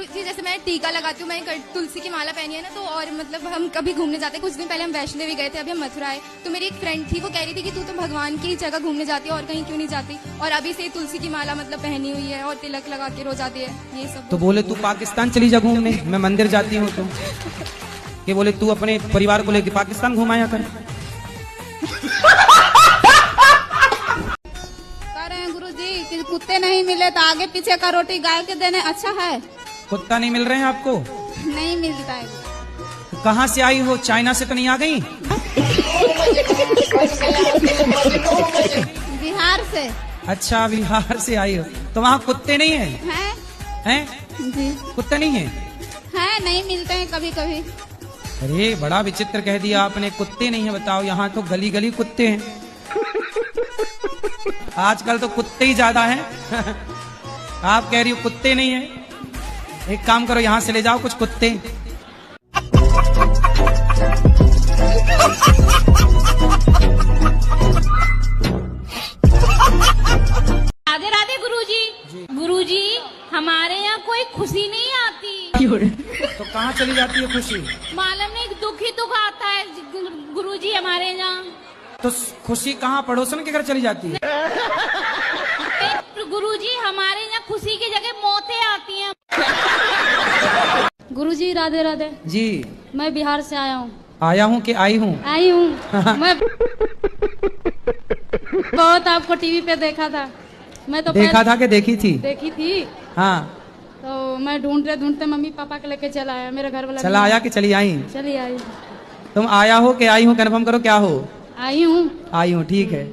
गुरु जी जैसे मैं टीका लगाती हूँ, मैंने तुलसी की माला पहनी है ना, तो और मतलब हम कभी घूमने जाते हैं, कुछ दिन पहले हम वैष्णो देवी गए थे, अभी हम मथुरा आए, तो मेरी एक फ्रेंड थी, वो कह रही थी कि तू तो भगवान की जगह घूमने जाती है और कहीं क्यों नहीं जाती, और अभी से तुलसी की माला मतलब पहनी हुई है और तिलक लगा के रोज आती है, ये सब। तो बोले तू पाकिस्तान चली जा घूमने, मैं मंदिर जाती हूँ, तो कि बोले तू अपने परिवार को लेकर पाकिस्तान घुमाया कर। कि कुत्ते नहीं मिले तो आगे पीछे का रोटी गाय के देने अच्छा है। कुत्ता नहीं मिल रहे हैं आपको? नहीं मिलता है। तो कहाँ से आई हो? चाइना से तो नहीं आ गई? बिहार से। अच्छा, बिहार से आई हो, तो वहाँ कुत्ते नहीं है? हैं? जी कुत्ते नहीं है? है, नहीं मिलते हैं कभी कभी। अरे बड़ा विचित्र कह दिया आपने, कुत्ते नहीं है। बताओ, यहाँ तो गली गली कुत्ते हैं। आजकल तो कुत्ते ही ज्यादा हैं। आप कह रही हो कुत्ते नहीं है? एक काम करो, यहाँ से ले जाओ कुछ कुत्ते। राधे राधे गुरुजी। गुरुजी, हमारे यहाँ कोई खुशी नहीं आती। तो कहाँ चली जाती है खुशी? मालूम नहीं, दुख ही दुख आता है गुरुजी हमारे यहाँ। तो खुशी कहाँ, पड़ोसन के घर चली जाती है? गुरुजी, हमारे यहाँ खुशी की जगह मौतें आती हैं। गुरुजी राधे राधे जी। मैं बिहार से आया हूँ। आया हूँ कि आई हूँ? आई हूँ। मैं बहुत आपको टीवी पे देखा था। मैं तो देखा था कि देखी थी? देखी थी। हाँ। तो मैं ढूंढते ढूंढते मम्मी पापा के लेके चला आया, मेरे घर वाला। चला आया कि चली आई? चली आई। तुम आया हो कि आई हूँ, कन्फर्म करो, क्या हो? आई हूँ। आई हूँ, ठीक है।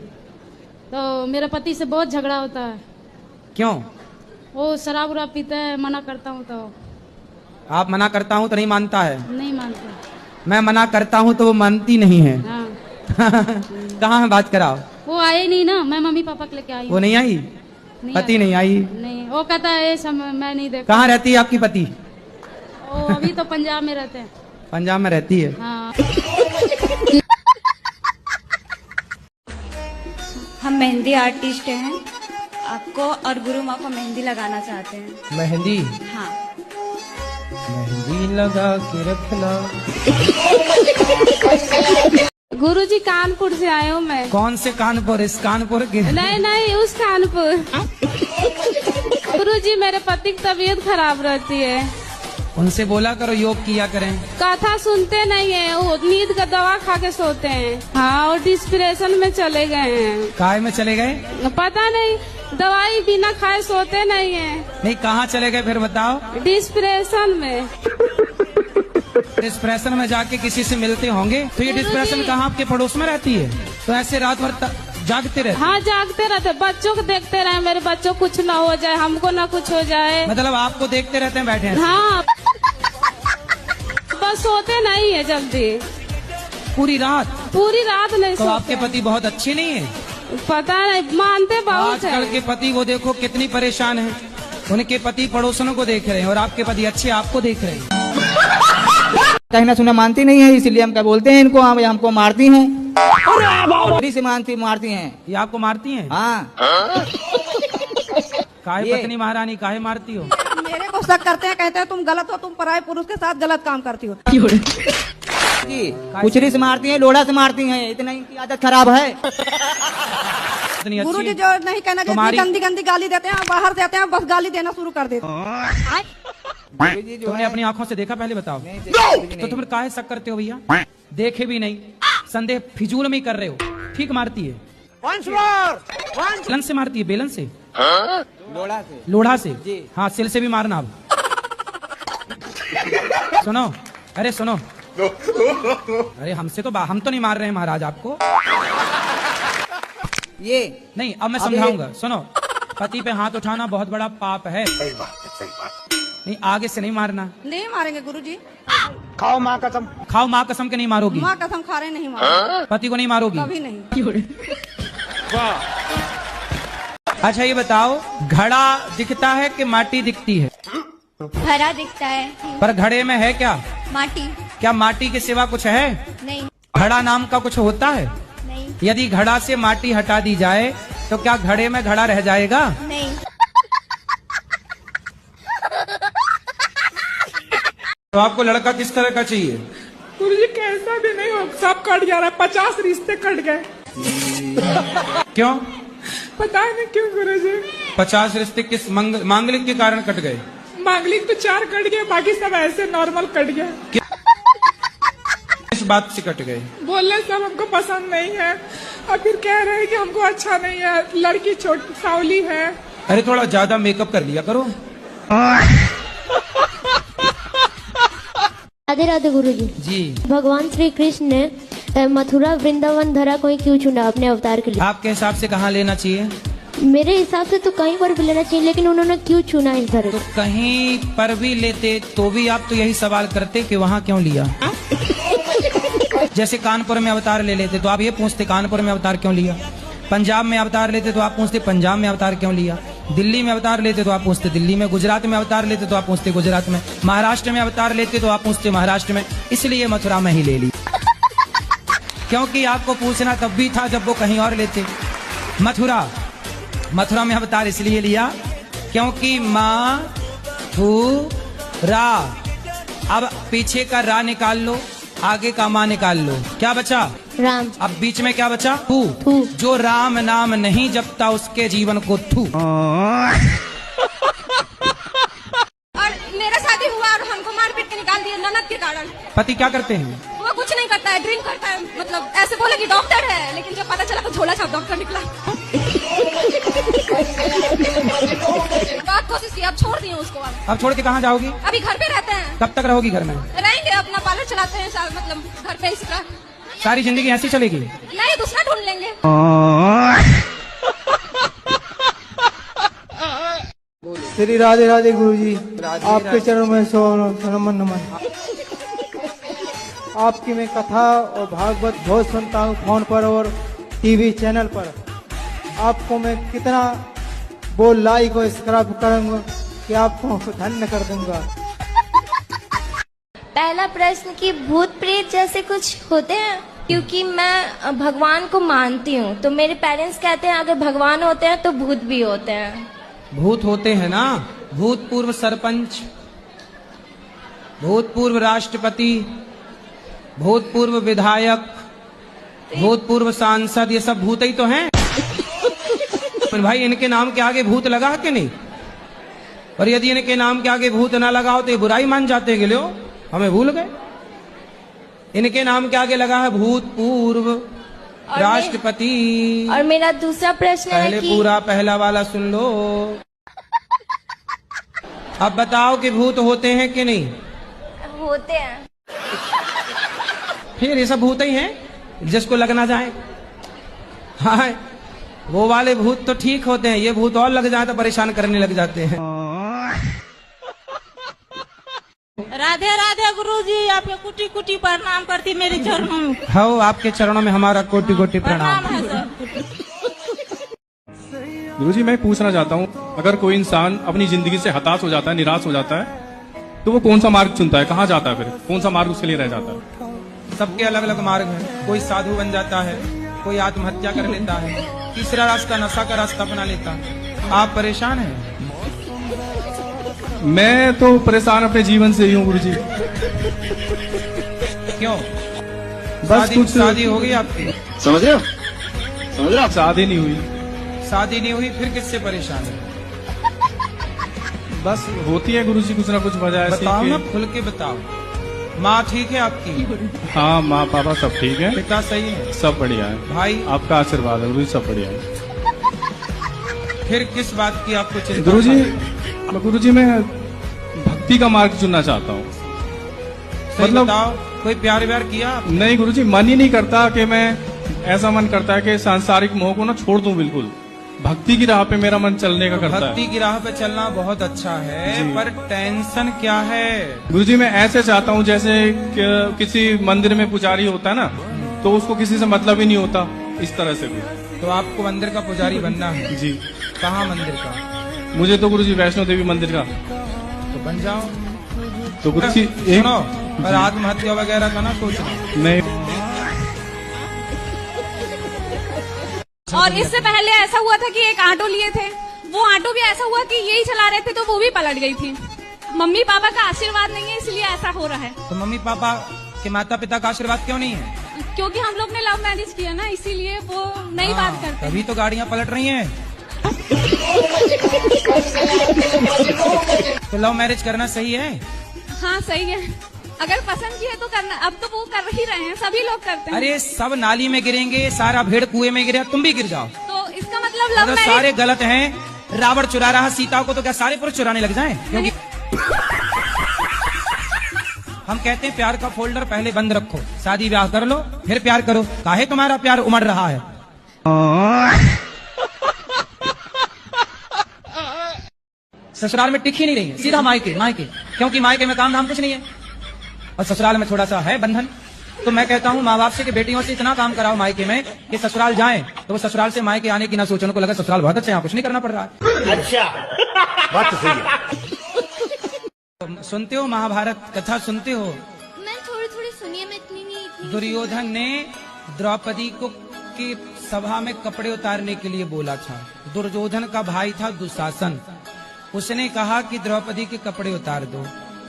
तो मेरे पति से बहुत झगड़ा होता है। क्यों? वो शराब उराब पीते हैं, मना करता हूँ तो। आप मना करता हूँ तो नहीं मानता है? नहीं मानता। मैं मना करता हूँ तो वो मानती नहीं है। हाँ। कहाँ है, बात कराओ। वो आए नहीं ना, मैं मम्मी पापा के लेके आई। वो नहीं आई? पति नहीं आई? नहीं, वो कहता है मैं नहीं देखा। कहाँ रहती है आपकी पति? वो अभी तो पंजाब में रहते हैं। पंजाब में रहती है? हाँ। हम मेहंदी आर्टिस्ट हैं, आपको और गुरु माँ को मेहंदी लगाना चाहते हैं। मेहंदी? हाँ। मेहंदी लगा के रखना। गुरुजी, कानपुर से आए हूँ मैं। कौन से कानपुर? इस कानपुर के? नहीं नहीं, उस कानपुर। गुरुजी, मेरे पति की तबीयत खराब रहती है। उनसे बोला करो योग किया करें। कथा सुनते नहीं है, वो नींद का दवा खा के सोते हैं। हाँ, और डिस्प्रेशन में चले गए हैं। काय में चले गए? पता नहीं, दवाई बिना खाए सोते नहीं है। नहीं, कहाँ चले गए फिर बताओ? डिस्प्रेशन में। डिस्प्रेशन में जाके किसी से मिलते होंगे? तो ये डिस्प्रेशन कहाँ, आपके पड़ोस में रहती है? तो ऐसे रात भर जागते रहते? हाँ, जागते रहते, बच्चों को देखते रहे, मेरे बच्चों कुछ ना हो जाए, हमको ना कुछ हो जाए। मतलब आपको देखते रहते हैं बैठे हैं? हाँ, बस सोते नहीं है जल्दी। पूरी रात? पूरी रात नहीं तो सोते। आपके पति बहुत अच्छे नहीं है? पता नहीं, मानते बहुत है। आजकल के पति वो देखो कितनी परेशान है, उनके पति पड़ोसनों को देख रहे हैं और आपके पति अच्छे आपको देख रहे हैं। कहना सुना मानती नहीं है, इसलिए हम क्या बोलते हैं इनको, हमको मारती हैं। से मारती हैं। ये आपको मारती हैं? हाँ। काहे पत्नी महारानी, काहे मारती हो? मेरे को शक करते हैं, कहते हैं तुम गलत हो, तुम पराये पुरुष के साथ गलत काम करती हो। कुचरी से मारती हैं, लोढ़ा से मारती हैं, इतना इनकी आदत खराब है। गुरु जी जो नहीं कहना चाहिए, गंदी गंदी गाली देते हैं, बाहर जाते हैं बस गाली देना शुरू कर देते हैं। तुमने अपनी आंखों से देखा? पहले बताओ। तो तुम काहे शक करते हो भैया? देखे भी नहीं, संदेह फिजूल में ही कर रहे हो। ठीक मारती है? बेलन से मारती है? बेलन से? लोढ़ा से। लोढ़ा से? हाँ, सिल से भी मारना। अब सुनो, अरे सुनो, अरे हमसे तो हम तो नहीं मार रहे हैं महाराज आपको। ये नहीं, अब मैं समझाऊंगा। सुनो, पति पे हाथ उठाना बहुत बड़ा पाप है। नहीं, आगे से नहीं मारना। नहीं मारेंगे गुरु जी। खाओ माँ कसम। खाओ माँ कसम के नहीं मारोगी? माँ कसम खा रहे नहीं मारोगी। पति को नहीं मारोगी? कभी नहीं। अच्छा ये बताओ, घड़ा दिखता है कि माटी दिखती है? घड़ा दिखता है। पर घड़े में है क्या? माटी। क्या माटी के सिवा कुछ है? नहीं। घड़ा नाम का कुछ होता है? नहीं। यदि घड़ा से माटी हटा दी जाए तो क्या घड़े में घड़ा रह जाएगा? नहीं। तो आपको लड़का किस तरह का चाहिए? गुरुजी कैसा भी नहीं हो, सब कट जा रहा है, 50 रिश्ते कट गए। क्यों? पता नहीं क्यों गुरुजी। 50 रिश्ते किस मांगलिक के कारण कट गए? मांगलिक तो 4 कट गए, बाकी सब ऐसे नॉर्मल कट गए। किस बात से कट गए? बोलने सब हमको पसंद नहीं है और फिर कह रहे हैं कि हमको अच्छा नहीं है, लड़की छोटी सावली है। अरे थोड़ा ज्यादा मेकअप कर लिया करो। राधे राधे गुरुजी। जी। भगवान श्री कृष्ण ने मथुरा वृंदावन धरा को ही क्यों चुना अपने अवतार के लिए? आपके हिसाब से कहाँ लेना चाहिए? मेरे हिसाब से तो कहीं पर भी लेना चाहिए, लेकिन उन्होंने क्यों चुना इस धरे को? कहीं पर भी लेते तो भी आप तो यही सवाल करते कि वहाँ क्यों लिया। जैसे कानपुर में अवतार ले लेते तो आप ये पूछते कानपुर में अवतार क्यों लिया। पंजाब में अवतार लेते तो आप पूछते पंजाब में अवतार क्यों लिया। दिल्ली में अवतार लेते तो आप पूछते दिल्ली में। गुजरात में अवतार लेते तो आप पूछते गुजरात में। महाराष्ट्र में अवतार लेते तो आप पूछते महाराष्ट्र में। इसलिए मथुरा में ही ले ली, क्योंकि आपको पूछना तब भी था जब वो कहीं और लेते। मथुरा में अवतार इसलिए लिया क्योंकि माँ थू रा। अब पीछे का रा निकाल लो, आगे का माँ निकाल लो, क्या बचा? राम। अब बीच में क्या बचा? थू। जो राम नाम नहीं जपता उसके जीवन को थू। और मेरा शादी हुआ और हमको मार पीट के निकाल दिया ननद के कारण। पति क्या करते हैं? वो कुछ नहीं करता है, ड्रिंक करता है, मतलब ऐसे बोले कि डॉक्टर है, लेकिन जब पता चला तो झोला छाप डॉक्टर निकला। बहुत कोशिश की, अब छोड़ दिए उसको। अब छोड़ के कहाँ जाओगी? अभी घर पे रहते हैं। कब तक रहोगी घर में? रहेंगे, अपना पार्लर चलाते हैं, मतलब घर पे इसी तरह। सारी जिंदगी ऐसी चलेगी? नहीं, दूसरा ढूंढ लेंगे। श्री राधे राधे गुरुजी। आपके चरणों में नमन नमन। आपकी मैं कथा और भागवत बहुत सुनता हूँ फोन पर और टीवी चैनल पर। आपको मैं कितना वो लाइक और सब्सक्राइब करूंगा कि आपको धन्य कर दूंगा। पहला प्रश्न कि भूत प्रेत जैसे कुछ होते हैं? क्योंकि मैं भगवान को मानती हूँ, तो मेरे पेरेंट्स कहते हैं अगर भगवान होते हैं तो भूत भी होते हैं। भूत होते हैं ना, भूतपूर्व सरपंच, भूतपूर्व राष्ट्रपति, भूतपूर्व विधायक, भूतपूर्व सांसद, ये सब भूत ही तो हैं। पर भाई इनके नाम के आगे भूत लगा है कि नहीं? और यदि इनके नाम के आगे भूत ना लगा हो तो ये बुराई मान जाते हैं कि लो हमें भूल गए। इनके नाम के आगे लगा है भूतपूर्व राष्ट्रपति। और मेरा दूसरा प्रश्न है पहले कि पूरा पहला वाला सुन लो। अब बताओ कि भूत होते हैं कि नहीं? होते हैं। फिर ये सब भूत ही हैं जिसको लगना जाए। हाँ, वो वाले भूत तो ठीक होते हैं, ये भूत और लग जाए तो परेशान करने लग जाते हैं। राधे राधे गुरुजी, आपके कुटी कुटी प्रणाम करती मेरे चरणों में। हाँ, आपके चरणों में हमारा कोटि कोटि प्रणाम। है सर। गुरुजी मैं पूछना चाहता हूँ, अगर कोई इंसान अपनी जिंदगी से हताश हो जाता है, निराश हो जाता है, तो वो कौन सा मार्ग चुनता है? कहाँ जाता है? फिर कौन सा मार्ग उसके लिए रह जाता है? सबके अलग अलग मार्ग हैं। कोई साधु बन जाता है, कोई आत्महत्या कर लेता है, तीसरा रास्ता नशा का रास्ता अपना लेता है। आप परेशान हैं? मैं तो परेशान अपने जीवन से ही हूँ गुरुजी। क्यों? बस कुछ शादी हो गई आपकी? समझ रहे हो? शादी नहीं हुई। शादी नहीं हुई, फिर किससे परेशान है? बस होती है गुरुजी कुछ ना कुछ वजह ऐसी। बताओ ना, खुल के बताओ। माँ ठीक है आपकी? हाँ, माँ पापा सब ठीक है। पिता सही है? सब बढ़िया है भाई? आपका आशीर्वाद है गुरुजी, सब बढ़िया है। फिर किस बात की आपको चिंता? गुरुजी मैं भक्ति का मार्ग चुनना चाहता हूँ। मतलब बताओ, कोई प्यार व्यार किया? नहीं गुरुजी, मन ही नहीं करता कि मैं, ऐसा मन करता है कि सांसारिक मोह को ना छोड़ दूं बिल्कुल। भक्ति की राह पे मेरा मन चलने का करता है। भक्ति की राह पे चलना बहुत अच्छा है, पर टेंशन क्या है? गुरुजी मैं ऐसे चाहता हूँ जैसे किसी मंदिर में पुजारी होता है ना, तो उसको किसी से मतलब ही नहीं होता, इस तरह से भी। तो आपको मंदिर का पुजारी बनना है? जी। कहाँ मंदिर का? मुझे तो गुरुजी वैष्णो देवी मंदिर का। तो बन जाओ। तो गुरुजी सुनो, पर आत्महत्या वगैरह का ना सोचना। नहीं। और इससे पहले ऐसा हुआ था कि एक ऑटो लिए थे, वो ऑटो भी ऐसा हुआ कि यही चला रहे थे तो वो भी पलट गई थी। मम्मी पापा का आशीर्वाद नहीं है इसलिए ऐसा हो रहा है। तो मम्मी पापा के माता पिता का आशीर्वाद क्यों नहीं है? क्योंकि हम लोग ने लव मैरिज किया ना, इसीलिए वो नहीं बात करते। तभी तो गाड़ियाँ पलट रही हैं। तो लव मैरिज करना सही है? हाँ सही है, अगर पसंद की है तो करना। अब तो वो कर ही रहे हैं, सभी लोग करते हैं। अरे सब नाली में गिरेंगे, सारा भेड़ कुएं में गिरे, तुम भी गिर जाओ तो इसका मतलब लव मैरिज सारे गलत हैं। रावण चुरा रहा सीता को, तो क्या सारे पुरुष चुराने लग जाएं? क्योंकि हम कहते हैं प्यार का फोल्डर पहले बंद रखो, शादी ब्याह कर लो फिर प्यार करो। काहे तुम्हारा प्यार उमड़ रहा है? ससुराल में टिक ही नहीं रही है, सीधा मायके मायके, क्योंकि मायके में काम धाम कुछ नहीं है और ससुराल में थोड़ा सा है बंधन। तो मैं कहता हूँ माँ बाप से कि बेटियों से इतना काम कराओ मायके में कि ससुराल जाएं तो वो ससुराल से मायके आने की ना सोचने को लगा ससुराल बहुत अच्छा है, यहाँ कुछ नहीं करना पड़ रहा है। अच्छा, बात तो सही है। सुनते हो महाभारत कथा सुनते हो? मैं थोड़ी थोड़ी सुनिए, मैं इतनी नहीं। दुर्योधन ने द्रौपदी को की सभा में कपड़े उतारने के लिए बोला था। दुर्योधन का भाई था दुशासन, उसने कहा कि द्रौपदी के कपड़े उतार दो।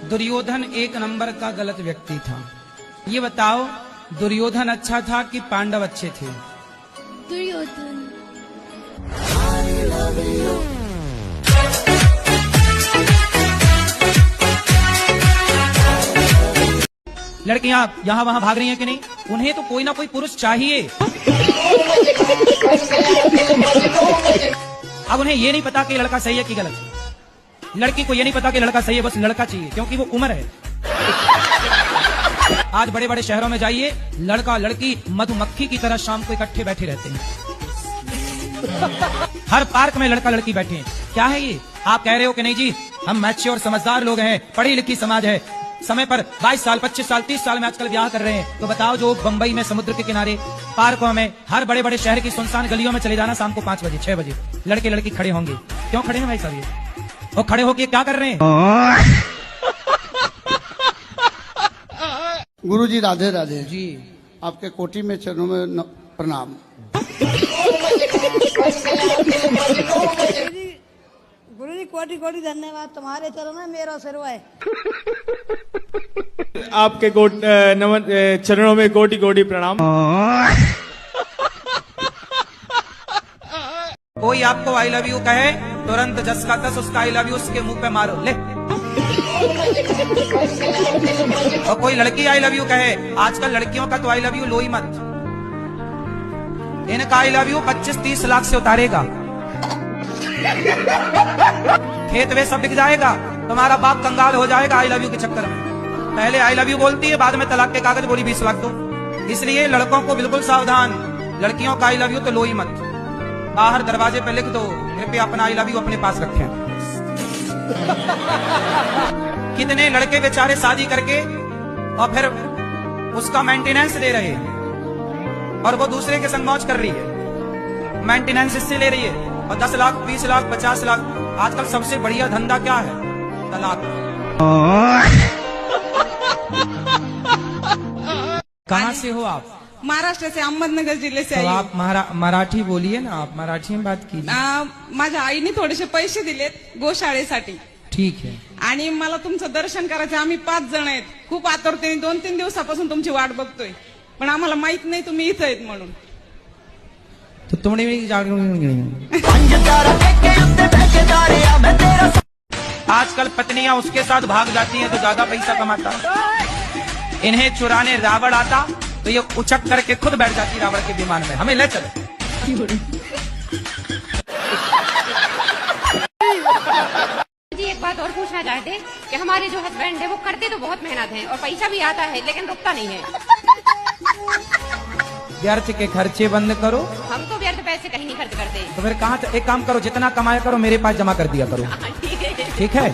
दुर्योधन एक नंबर का गलत व्यक्ति था। ये बताओ दुर्योधन अच्छा था कि पांडव अच्छे थे? दुर्योधन। लड़कियां यहाँ वहाँ भाग रही हैं कि नहीं? उन्हें तो कोई ना कोई पुरुष चाहिए। अब उन्हें ये नहीं पता कि लड़का सही है कि गलत। लड़की को ये नहीं पता कि लड़का सही है, बस लड़का चाहिए क्योंकि वो उम्र है। आज बड़े बड़े शहरों में जाइए, लड़का लड़की मधुमक्खी की तरह शाम को इकट्ठे बैठे रहते हैं। हर पार्क में लड़का लड़की बैठे हैं। क्या है ये? आप कह रहे हो कि नहीं जी हम मैच्योर समझदार लोग हैं, पढ़ी लिखी समाज है, समय पर 22 साल 25 साल 30 साल में आजकल ब्याह कर रहे हैं। तो बताओ जो बंबई में समुद्र के किनारे पार्कों में हर बड़े बड़े शहर की सुनसान गलियों में चले जाना, शाम को 5 बजे 6 बजे लड़के लड़की खड़े होंगे। क्यों खड़े हैं भाई साहब? ये वो खड़े होके क्या कर रहे हैं? गुरुजी राधे राधे जी। आपके कोटि में चरणों में प्रणाम। गुरुजी कोटि कोटि धन्यवाद, तुम्हारे चरणों में मेरा सिर है। आपके चरणों में कोटि कोटि प्रणाम। कोई आपको आई लव यू कहे, तुरंत जस का तस उसका आई लव यू उसके मुंह पे मारो ले। और कोई लड़की आई लव यू कहे, आजकल लड़कियों का तो आई लव यू लो ही मत। इनका आई लव यू 25-30 लाख से उतारेगा, खेत वे सब बिक जाएगा, तुम्हारा बाप कंगाल हो जाएगा आई लव यू के चक्कर में। पहले आई लव यू बोलती है, बाद में तलाक के कागज बोली 20 लाख दो। इसलिए लड़कों को बिल्कुल सावधान, लड़कियों का आई लव यू तो लो ही मत। बाहर दरवाजे पे लिख दो कृपया अपना आई लव यू अपने पास रखें। कितने लड़के बेचारे शादी करके और फिर उसका मेंटेनेंस दे रहे हैं और वो दूसरे के संग मौज कर रही है, मेंटेनेंस इससे ले रही है और 10 लाख 20 लाख 50 लाख। आजकल सबसे बढ़िया धंधा क्या है? तलाक। कहाँ से हो आप? महाराष्ट्र से, अहमदनगर जिल्हे से तो आई हूँ। आप मराठी बोलिए ना, आप मराठी में बात कीजिए। माझ्या आईने थोडेसे पैसे दिलेत गोशाळेसाठी ठीक है। आणि मला तुमचं दर्शन करायचं। आम्ही 5 जण आहेत, खूप आतुरतेने 2-3 दिवसापासून तुमची वाट बघतोय, पण आम्हाला माहित नाही तुम्ही इथं आहेत म्हणून। तो तुमने आजकल पत्नियां उसके साथ भाग जाती हैं तो ज्यादा पैसा कमाता। इन्हें चुराने रावण आता तो ये उचक करके खुद बैठ जाती रावण के विमान में, हमें ले चलो। जी एक बात और पूछना चाहते कि हमारे जो हस्बैंड है वो करते तो बहुत मेहनत है और पैसा भी आता है लेकिन रुकता नहीं है। व्यर्थ के खर्चे बंद करो। हम तो व्यर्थ पैसे कहीं नहीं खर्च करते। तो फिर कहाँ? एक काम करो, जितना कमाया करो मेरे पास जमा कर दिया करो। ठीक है?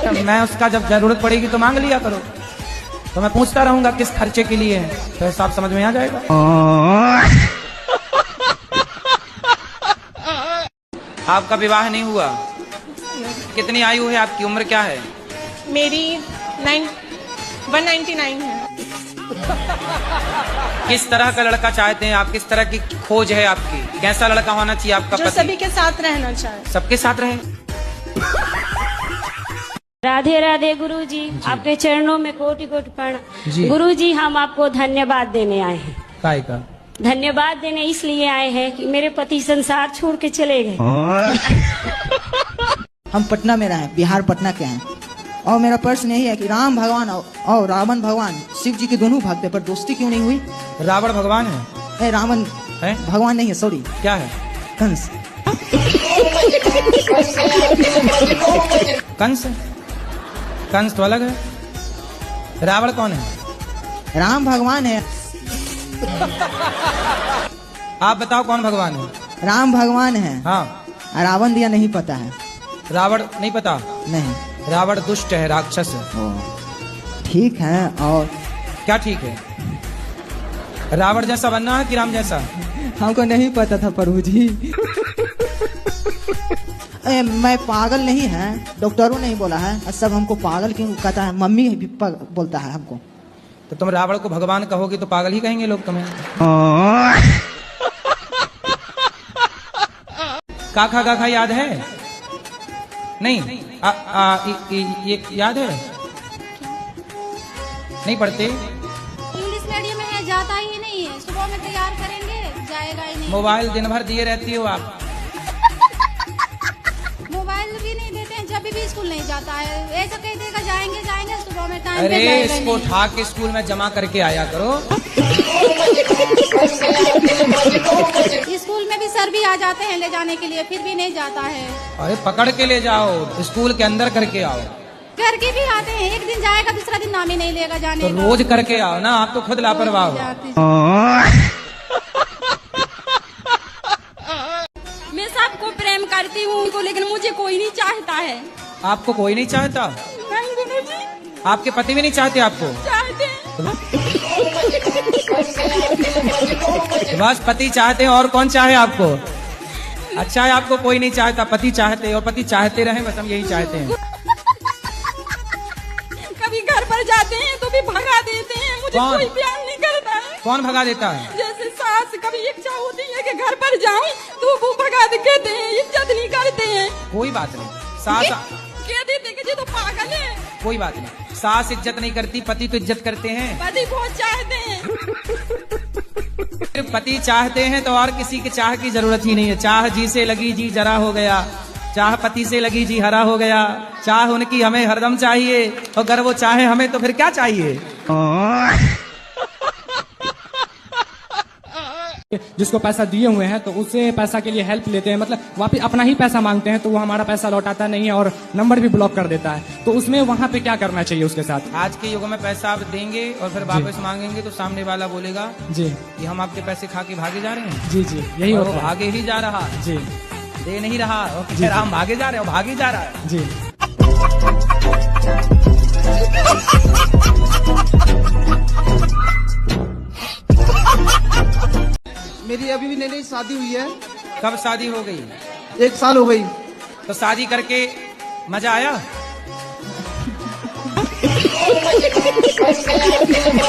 तो मैं उसका जब जरूरत पड़ेगी तो मांग लिया करो। तो मैं पूछता रहूंगा किस खर्चे के लिए है, तो हिसाब समझ में आ जाएगा। आपका विवाह नहीं हुआ? कितनी आयु है आपकी? उम्र क्या है? मेरी 199 है। किस तरह का लड़का चाहते हैं आप? किस तरह की खोज है आपकी? कैसा लड़का होना चाहिए आपका जो पति? सभी के साथ रहना चाहे। सबके साथ रहे? राधे राधे गुरुजी, आपके चरणों में कोटि कोटि जी। प्रणाम। गुरुजी, हम आपको धन्यवाद देने आए हैं। काय का? धन्यवाद देने इसलिए आए हैं कि मेरे पति संसार छोड़ के चले गए। हम पटना में रहे, बिहार पटना के हैं, और मेरा प्रश्न यही है कि राम भगवान और रावण भगवान शिव जी के दोनों भक्त हैं, पर दोस्ती क्यों नहीं हुई? रावण भगवान है? नहीं, रावण है? भगवान नहीं है, सॉरी। क्या है? कंस। कंस? कंस तो अलग है। रावण कौन है? राम भगवान है। आप बताओ कौन भगवान है? राम भगवान है। हाँ। रावण दिया नहीं पता है। रावण नहीं पता? नहीं। रावण दुष्ट है, राक्षस है। ठीक है, और क्या ठीक है? रावण जैसा बनना है कि राम जैसा? हमको नहीं पता था प्रभु जी। मैं पागल नहीं है, डॉक्टरों ने ही बोला है। सब हमको पागल क्यों कहता है, मम्मी भी बोलता है हमको। तो तुम रावण को भगवान कहोगे तो पागल ही कहेंगे लोग तुम्हें। काखा काखा याद है? नहीं। ये याद है? नहीं पढ़ते? इंग्लिश मीडियम में है, जाता ही नहीं है। सुबह में तैयार करेंगे, जाएगा ही नहीं। मोबाइल दिन भर दिए रहती हो आप। मोबाइल भी नहीं देते हैं, जब भी स्कूल नहीं जाता है। ऐसा कह देगा जाएंगे जाएंगे, सुबह में टाइम पे अरे जाएगा इसको नहीं। उठा के स्कूल में जमा करके आया करो। स्कूल में भी सर भी आ जाते हैं ले जाने के लिए, फिर भी नहीं जाता है। अरे पकड़ के ले जाओ, स्कूल के अंदर करके आओ। करके भी आते हैं, एक दिन जाएगा दूसरा दिन नाम ही नहीं लेगा जाने तो का। रोज करके आओ ना, आप तो खुद लापरवाह हो। मैं सबको प्रेम करती हूँ, लेकिन मुझे कोई नहीं चाहता है। आपको कोई नहीं चाहता? नहीं गुरुजी। आपके पति भी नहीं चाहते आपको? चाहते। बस पति चाहते हैं, और कौन चाहे आपको? अच्छा है आपको कोई नहीं चाहता, पति चाहते, और पति चाहते रहे, बस हम यही चाहते हैं। कभी घर पर जाते हैं तो भी भगा देते हैं, मुझे कौन? कोई प्यार नहीं करता है। कौन भगा देता है? जैसे सास, कभी इच्छा होती है कि घर पर जाऊं तो वो भगा दे, कहते हैं इज्जत नहीं करते हैं। कोई बात नहीं, सास कह देते कि ये तो पागल है। कोई बात नहीं, सास इज्जत नहीं करती, पति तो इज्जत करते हैं। पति बहुत चाहते हैं। पति चाहते हैं तो और किसी के चाह की जरूरत ही नहीं है। चाह जी से लगी जी जरा हो गया, चाह पति से लगी जी हरा हो गया। चाह उनकी हमें हरदम चाहिए, और अगर वो चाहे हमें तो फिर क्या चाहिए? जिसको पैसा दिए हुए हैं तो उससे पैसा के लिए हेल्प लेते हैं, मतलब वापिस अपना ही पैसा मांगते हैं, तो वो हमारा पैसा लौटाता नहीं है और नंबर भी ब्लॉक कर देता है। तो उसमें वहाँ पे क्या करना चाहिए उसके साथ? आज के युग में पैसा आप देंगे और फिर वापस मांगेंगे तो सामने वाला बोलेगा जी कि हम आपके पैसे खा के भागे जा रहे हैं। जी जी, यही और होता वो है। भागे ही जा रहा जी, दे नहीं रहा, और जी, फिर हम भागे जा रहे हैं, भागे जा रहा है। जी। मेरी अभी भी नई शादी हुई है। कब शादी हो गई? 1 साल हो गई। तो शादी करके मजा आया?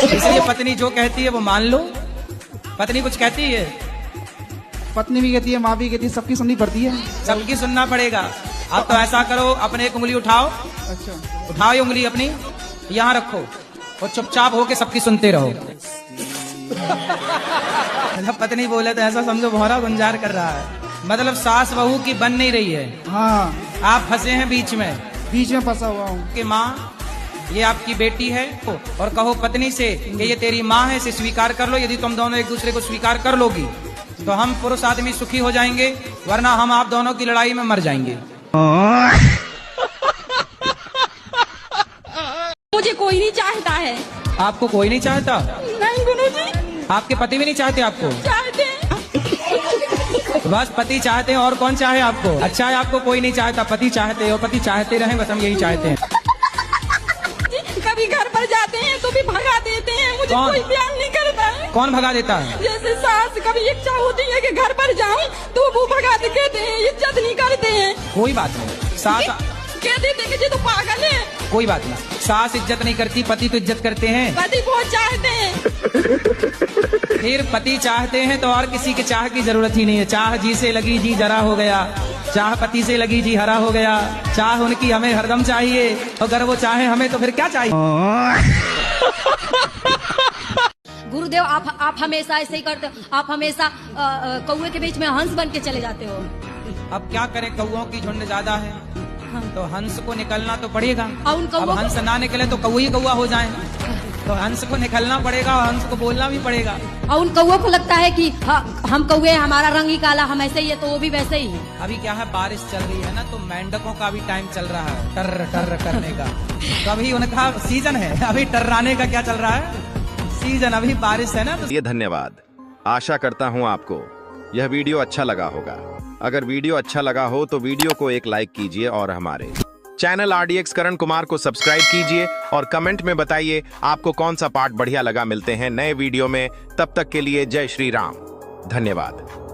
इसलिए पत्नी जो कहती है वो मान लो। पत्नी कुछ कहती है, पत्नी भी कहती है, माँ भी कहती है, सबकी सुननी पड़ती है। सबकी सुनना पड़ेगा। अब तो ऐसा करो, अपने एक उंगली उठाओ। अच्छा, उठाओ ये उंगली अपनी, यहाँ रखो और चुपचाप होके सबकी सुनते रहो। मतलब पत्नी बोले तो ऐसा समझो भौरा गुंजार कर रहा है, मतलब सास बहू की बन नहीं रही है। हाँ, आप फंसे हैं बीच में फंसा हुआ हूँ। कि माँ ये आपकी बेटी है, और कहो पत्नी से कि ये तेरी माँ है, इसे स्वीकार कर लो। यदि तुम दोनों एक दूसरे को स्वीकार कर लोगी तो हम पुरुष आदमी सुखी हो जाएंगे, वरना हम आप दोनों की लड़ाई में मर जाएंगे। मुझे कोई नहीं चाहता है। आपको कोई नहीं चाहता? नहीं गुरुजी। आपके पति भी नहीं चाहते आपको? चाहते। बस पति चाहते हैं, और कौन चाहे आपको? अच्छा है आपको कोई नहीं चाहता, पति चाहते हो, पति चाहते रहे, बस हम यही चाहते हैं। कभी घर पर जाते हैं तो भी भगा देते हैं, मुझे कौन? कोई प्यार नहीं करता है। कौन भगा देता है? जैसे सास, कभी इच्छा होती है कि घर पर जाऊं तो वो भगा दे, कहते हैं इज्जत नहीं करते हैं। कोई बात नहीं, सास कह देते कि ये तो पागल है। कोई बात नहीं, सास इज्जत नहीं करती, पति तो इज्जत करते हैं। पति बहुत चाहते हैं। फिर पति चाहते हैं तो और किसी के चाह की जरूरत ही नहीं है। चाह जी से लगी जी जरा हो गया, चाह पति से लगी जी हरा हो गया। चाह उनकी हमें हरदम चाहिए, अगर वो चाहे हमें तो फिर क्या चाहिए। गुरुदेव आप हमेशा ऐसे ही करते हो, आप हमेशा कौवे के बीच में हंस बन के चले जाते हो। अब क्या करें, कौओं की झुंड ज्यादा है तो हंस को निकलना तो पड़ेगा। अब हंस ना निकले तो कौवा ही कौवा हो जाए, तो हंस को निकलना पड़ेगा और हंस को बोलना भी पड़ेगा। और उन कौवों को लगता है कि हम कौवे, हमारा रंग ही काला, हम ऐसे ही है, तो वो भी वैसे ही है। अभी क्या है, बारिश चल रही है ना, तो मेंढकों का भी टाइम चल रहा है टर टर करने का। तो अभी उनका सीजन है, अभी टर्राने का क्या चल रहा है, सीजन, अभी बारिश है ना। ये धन्यवाद। आशा करता हूँ आपको यह वीडियो अच्छा लगा होगा। अगर वीडियो अच्छा लगा हो तो वीडियो को एक लाइक कीजिए और हमारे चैनल RDX करण कुमार को सब्सक्राइब कीजिए और कमेंट में बताइए आपको कौन सा पार्ट बढ़िया लगा। मिलते हैं नए वीडियो में, तब तक के लिए जय श्री राम, धन्यवाद।